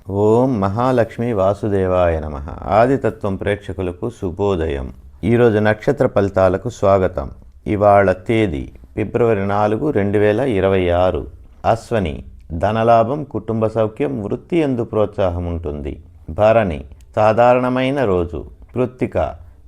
ఓం మహాలక్ష్మి వాసుదేవాయ నమః. ఆదితత్వం ప్రేక్షకులకు శుభోదయం. ఈరోజు నక్షత్ర ఫలితాలకు స్వాగతం. ఇవాళ తేదీ ఫిబ్రవరి 4, 2026. అశ్వని ధనలాభం, కుటుంబ సౌఖ్యం, వృత్తి యందు ప్రోత్సాహం ఉంటుంది. భరణి సాధారణమైన రోజు. కృత్తిక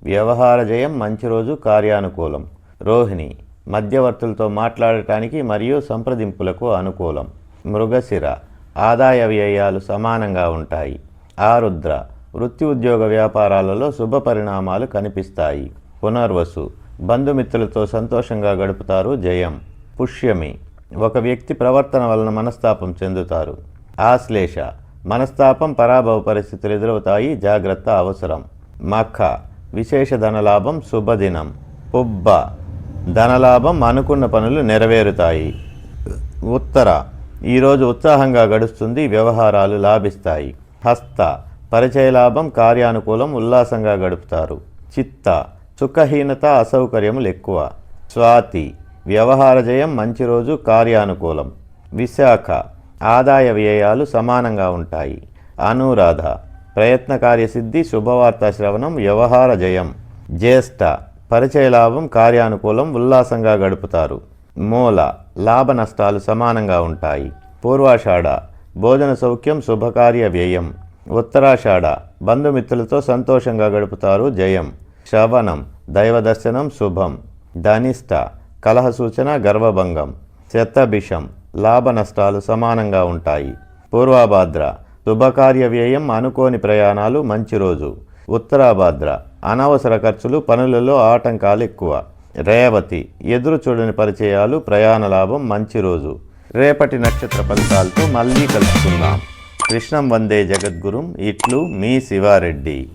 వ్యవహార జయం, మంచి రోజు, కార్యానుకూలం. రోహిణి మధ్యవర్తులతో మాట్లాడటానికి మరియు సంప్రదింపులకు అనుకూలం. మృగశిర ఆదాయ వ్యయాలు సమానంగా ఉంటాయి. ఆరుద్ర వృత్తి ఉద్యోగ వ్యాపారాలలో శుభ పరిణామాలు కనిపిస్తాయి. పునర్వసు బంధుమిత్రులతో సంతోషంగా గడుపుతారు, జయం. పుష్యమి ఒక వ్యక్తి ప్రవర్తన వలన మనస్తాపం చెందుతారు. ఆశ్లేష మనస్తాపం, పరాభవ పరిస్థితులు ఎదురవుతాయి, జాగ్రత్త అవసరం. మఖ విశేష ధనలాభం, శుభదినం. పుబ్బ ధనలాభం, అనుకున్న పనులు నెరవేరుతాయి. ఉత్తర ఈరోజు ఉత్సాహంగా గడుస్తుంది, వ్యవహారాలు లాభిస్తాయి. హస్త పరిచయ లాభం, కార్యానుకూలం, ఉల్లాసంగా గడుపుతారు. చిత్త సుఖహీనత, అసౌకర్యములు ఎక్కువ. స్వాతి వ్యవహార జయం, మంచి రోజు, కార్యానుకూలం. విశాఖ ఆదాయ వ్యయాలు సమానంగా ఉంటాయి. అనురాధ ప్రయత్న కార్యసిద్ధి, శుభవార్త శ్రవణం, వ్యవహార జయం. జ్యేష్ఠ పరిచయ లాభం, కార్యానుకూలం, ఉల్లాసంగా గడుపుతారు. మూల లాభ నష్టాలు సమానంగా ఉంటాయి. పూర్వాషాఢ భోజన సౌఖ్యం, శుభకార్య వ్యయం. ఉత్తరాషాఢ బంధుమిత్రులతో సంతోషంగా గడుపుతారు, జయం. శ్రవణం దైవ దర్శనం, శుభం. ధనిష్ట కలహ సూచన, గర్వభంగం. శతభిషం లాభ నష్టాలు సమానంగా ఉంటాయి. పూర్వాభాద్ర శుభకార్య వ్యయం, అనుకోని ప్రయాణాలు, మంచి రోజు. ఉత్తరాభాద్ర అనవసర ఖర్చులు, పనులలో ఆటంకాలు ఎక్కువ. రేవతి ఎదురు చూడని పరిచయాలు, ప్రయాణ లాభం, మంచి రోజు. రేపటి నక్షత్ర ఫలితాలతో మళ్ళీ కలుసుకుందాం. కృష్ణం వందే జగద్గురుం. ఇట్లు మీ శివారెడ్డి.